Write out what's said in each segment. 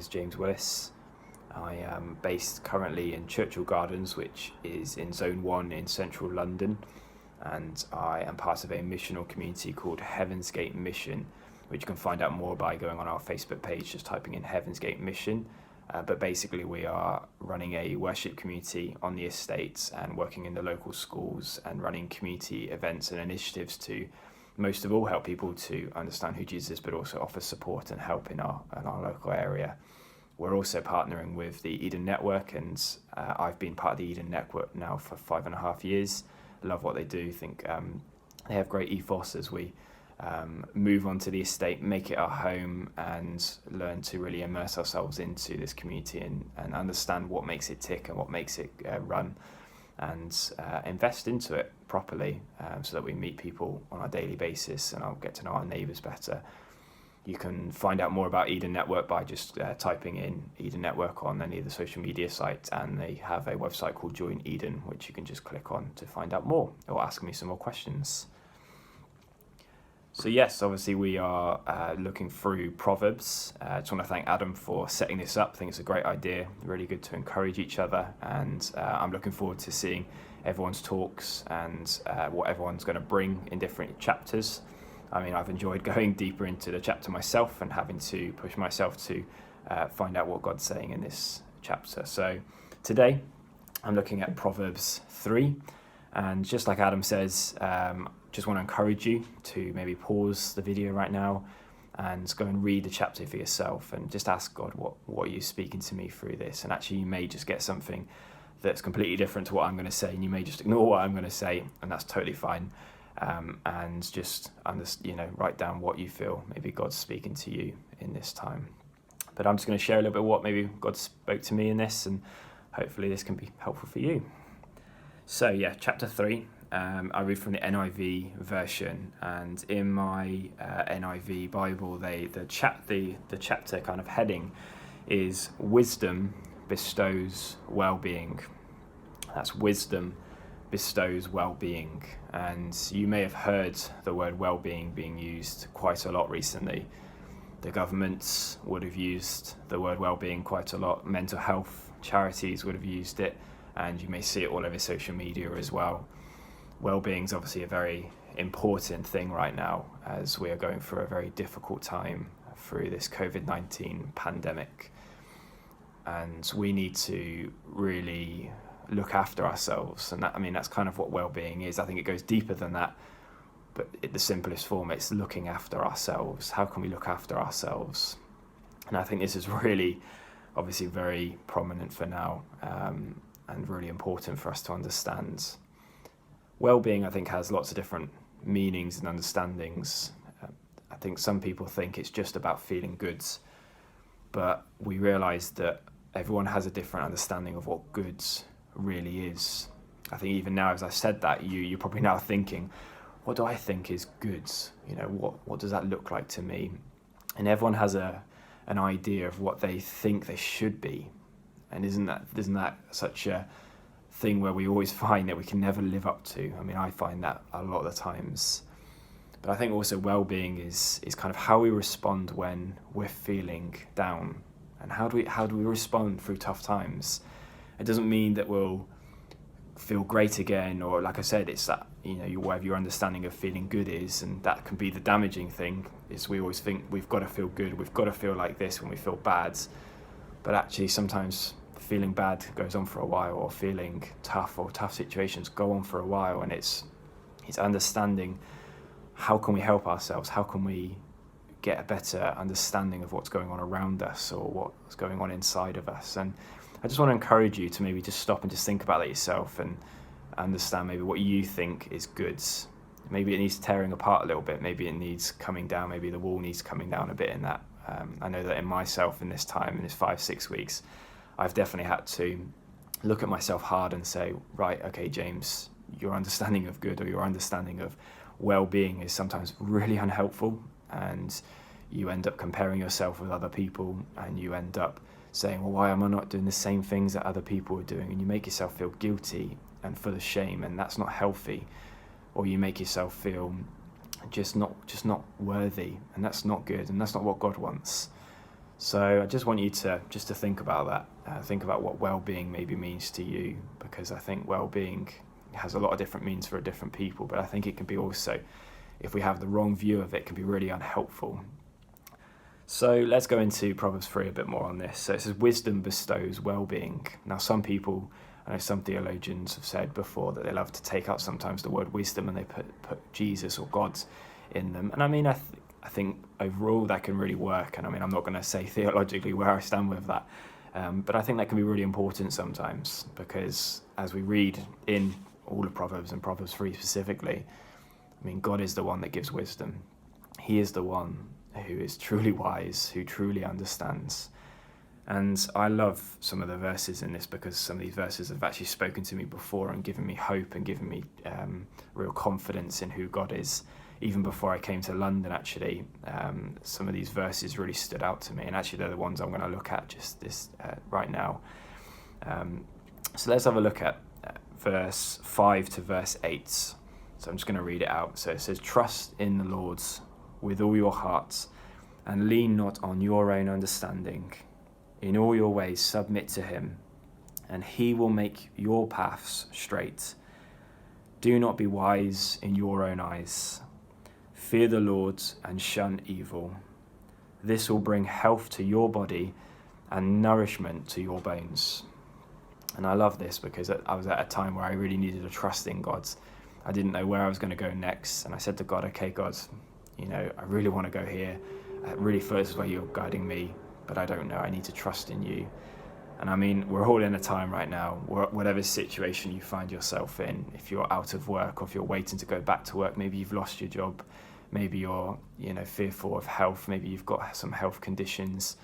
is James Willis. I am based currently in Churchill Gardens, which is in Zone 1 in central London, and I am part of a missional community called Heaven's Gate Mission, which you can find out more by going on our Facebook page, just typing in Heaven's Gate Mission. But basically we are running a worship community on the estates and working in the local schools and running community events and initiatives to most of all help people to understand who Jesus is, but also offer support and help in our local area. We're also partnering with the Eden Network, and I've been part of the Eden Network now for 5.5 years. I love what they do. Think they have great ethos as we move onto the estate, make it our home, and learn to really immerse ourselves into this community and understand what makes it tick and what makes it run, and invest into it properly, so that we meet people on a daily basis and I'll get to know our neighbours better. You can find out more about Eden Network by just typing in Eden Network on any of the social media sites, and they have a website called Join Eden, which you can just click on to find out more or ask me some more questions. So yes, obviously we are looking through Proverbs. I just want to thank Adam for setting this up. I think it's a great idea, really good to encourage each other, and I'm looking forward to seeing everyone's talks and what everyone's going to bring in different chapters. I mean, I've enjoyed going deeper into the chapter myself and having to push myself to find out what God's saying in this chapter. So today I'm looking at Proverbs 3, and just like Adam says, just want to encourage you to maybe pause the video right now and go and read the chapter for yourself and just ask God, what are you speaking to me through this? And actually you may just get something that's completely different to what I'm going to say, and you may just ignore what I'm going to say, and that's totally fine. And just write down what you feel maybe God's speaking to you in this time. But I'm just going to share a little bit what maybe God spoke to me in this, and hopefully this can be helpful for you. So yeah, chapter 3. I read from the NIV version, and in my NIV Bible, the chapter kind of heading is Wisdom Bestows Well-Being. That's wisdom bestows well-being, and you may have heard the word well-being being used quite a lot recently. The governments would have used the word well-being quite a lot. Mental health charities would have used it, and you may see it all over social media as well. Well-being is obviously a very important thing right now as we are going through a very difficult time through this COVID-19 pandemic, and we need to really look after ourselves. And that's kind of what well-being is. I think it goes deeper than that, but in the simplest form, it's looking after ourselves. How can we look after ourselves? And I think this is really obviously very prominent for now, and really important for us to understand. Well-being, I think, has lots of different meanings and understandings. I think some people think it's just about feeling good, but we realise that everyone has a different understanding of what good really is. I think even now, as I said that, you're probably now thinking, what do I think is good? What does that look like to me? And everyone has an idea of what they think they should be. And isn't that such a thing where we always find that we can never live up to? I mean, I find that a lot of the times. But I think also well-being is kind of how we respond when we're feeling down, and how do we respond through tough times. It doesn't mean that we'll feel great again, or like I said, it's that whatever your understanding of feeling good is, and that can be the damaging thing. Is we always think we've got to feel good, we've got to feel like this when we feel bad, but actually sometimes feeling bad goes on for a while, or feeling tough or tough situations go on for a while, and it's understanding how can we help ourselves, how can we get a better understanding of what's going on around us or what's going on inside of us. And I just want to encourage you to maybe just stop and just think about that yourself and understand maybe what you think is good. Maybe it needs tearing apart a little bit, maybe it needs coming down, maybe the wall needs coming down a bit in that. I know that in myself in this time, in this 5-6 weeks, I've definitely had to look at myself hard and say, right, okay, James, your understanding of good or your understanding of well-being is sometimes really unhelpful, and you end up comparing yourself with other people, and you end up saying, well, why am I not doing the same things that other people are doing? And you make yourself feel guilty and full of shame, and that's not healthy. Or you make yourself feel just not worthy, and that's not good, and that's not what God wants. So I just want you to think about that. Think about what well-being maybe means to you, because I think well-being has a lot of different meanings for different people, but I think it can be also, if we have the wrong view of it, can be really unhelpful. So let's go into Proverbs 3 a bit more on this. So it says, wisdom bestows well-being. Now some people, I know some theologians have said before that they love to take out sometimes the word wisdom and they put Jesus or God in them. And I mean, I think overall that can really work. And I mean, I'm not going to say theologically where I stand with that. But I think that can be really important sometimes, because as we read in all of Proverbs and Proverbs 3 specifically, I mean, God is the one that gives wisdom. He is the one who is truly wise, who truly understands. And I love some of the verses in this, because some of these verses have actually spoken to me before and given me hope and given me real confidence in who God is. Even before I came to London, actually, some of these verses really stood out to me. And actually, they're the ones I'm going to look at just this right now. So let's have a look at verse 5 to verse 8. So I'm just going to read it out. So it says, trust in the Lord with all your heart, and lean not on your own understanding. In all your ways submit to him, and he will make your paths straight. Do not be wise in your own eyes. Fear the Lord and shun evil. This will bring health to your body and nourishment to your bones. And I love this, because I was at a time where I really needed to trust in God. I didn't know where I was going to go next. And I said to God, okay, God, I really want to go here. I really feel this is where you're guiding me, but I don't know. I need to trust in you. And I mean, we're all in a time right now, whatever situation you find yourself in, if you're out of work or if you're waiting to go back to work, maybe you've lost your job, maybe you're, fearful of health, maybe you've got some health conditions,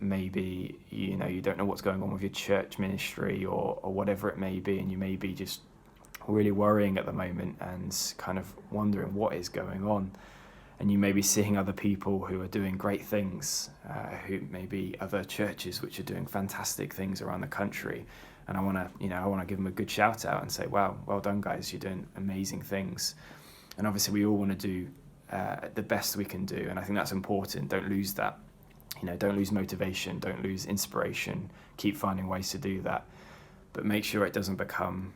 maybe, you don't know what's going on with your church ministry or whatever it may be, and you may be just really worrying at the moment and kind of wondering what is going on. And you may be seeing other people who are doing great things, who may be other churches which are doing fantastic things around the country. And I want to give them a good shout out and say, wow, well done guys, you're doing amazing things. And obviously we all want to do the best we can do. And I think that's important. Don't lose that. Don't lose motivation, don't lose inspiration. Keep finding ways to do that. But make sure it doesn't become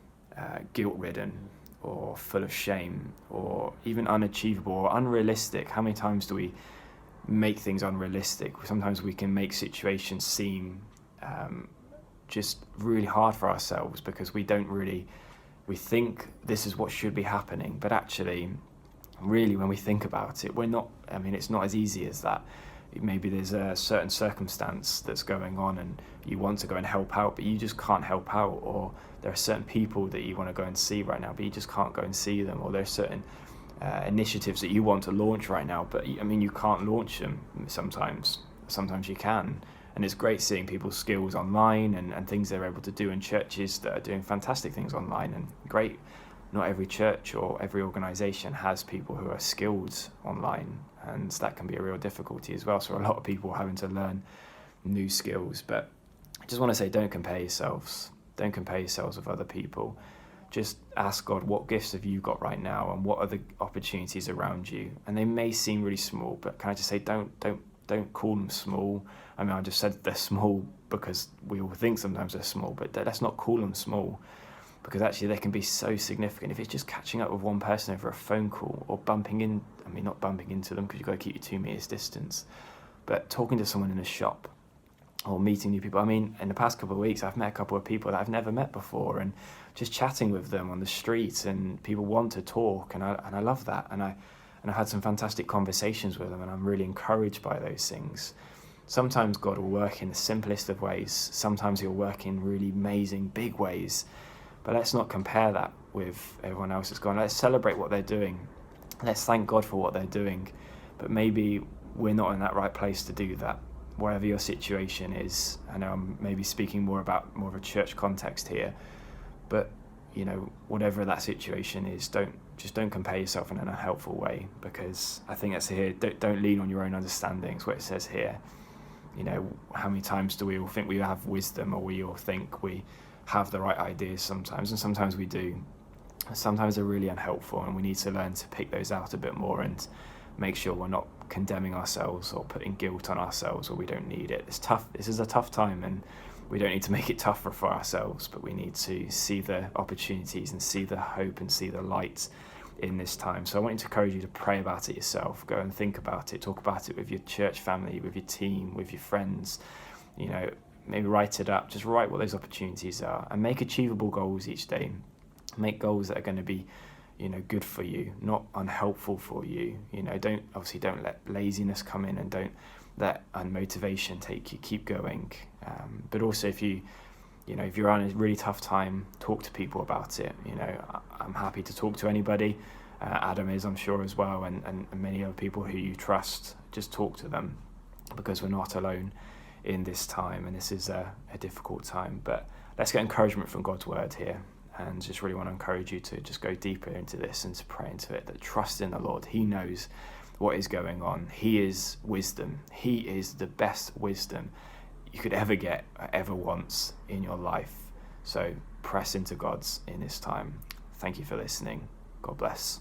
guilt-ridden or full of shame or even unachievable or unrealistic. How many times do we make things unrealistic? Sometimes we can make situations seem just really hard for ourselves, because we think this is what should be happening, but actually, really, when we think about it, it's not as easy as that. Maybe there's a certain circumstance that's going on and you want to go and help out, but you just can't help out. Or there are certain people that you want to go and see right now, but you just can't go and see them. Or there's certain initiatives that you want to launch right now, but you can't launch them sometimes. Sometimes you can. And it's great seeing people's skills online and things they're able to do in churches that are doing fantastic things online. And great, not every church or every organisation has people who are skilled online, and that can be a real difficulty as well. So a lot of people are having to learn new skills. But I just want to say, don't compare yourselves. Don't compare yourselves with other people. Just ask God, what gifts have you got right now, and what are the opportunities around you? And they may seem really small, but can I just say, don't call them small. I just said they're small because we all think sometimes they're small, but let's not call them small, because actually they can be so significant. If it's just catching up with one person over a phone call, or not bumping into them, because you've got to keep your 2 meters distance, but talking to someone in a shop or meeting new people. In the past couple of weeks, I've met a couple of people that I've never met before, and just chatting with them on the street, and people want to talk, and I love that. And I've had some fantastic conversations with them, and I'm really encouraged by those things. Sometimes God will work in the simplest of ways. Sometimes he'll work in really amazing, big ways. But let's not compare that with everyone else that's gone. Let's celebrate what they're doing. Let's thank God for what they're doing. But maybe we're not in that right place to do that. Wherever your situation is, I know I'm maybe speaking more of a church context here, but whatever that situation is, don't compare yourself in an unhelpful way, because I think that's here. Don't lean on your own understanding, is what it says here. How many times do we all think we have wisdom, or we all think we have the right ideas sometimes, and sometimes we do. Sometimes they're really unhelpful, and we need to learn to pick those out a bit more and make sure we're not condemning ourselves or putting guilt on ourselves where we don't need it. It's tough. This is a tough time, and we don't need to make it tougher for ourselves, but we need to see the opportunities and see the hope and see the light in this time. So I want to encourage you to pray about it yourself. Go and think about it. Talk about it with your church family, with your team, with your friends. Maybe write it up. Just write what those opportunities are, and make achievable goals each day. Make goals that are going to be good for you, not unhelpful for you. Don't let laziness come in, and don't let unmotivation take you. Keep going. But also, if you're on a really tough time, talk to people about it. I'm happy to talk to anybody. Adam is, I'm sure, as well, and many other people who you trust. Just talk to them, because we're not alone in this time, and this is a difficult time. But let's get encouragement from God's word here, and just really want to encourage you to just go deeper into this and to pray into it, that trust in the Lord. He knows what is going on. He is wisdom. He is the best wisdom you could ever get, ever want in your life. So press into God's in this time. Thank you for listening. God bless.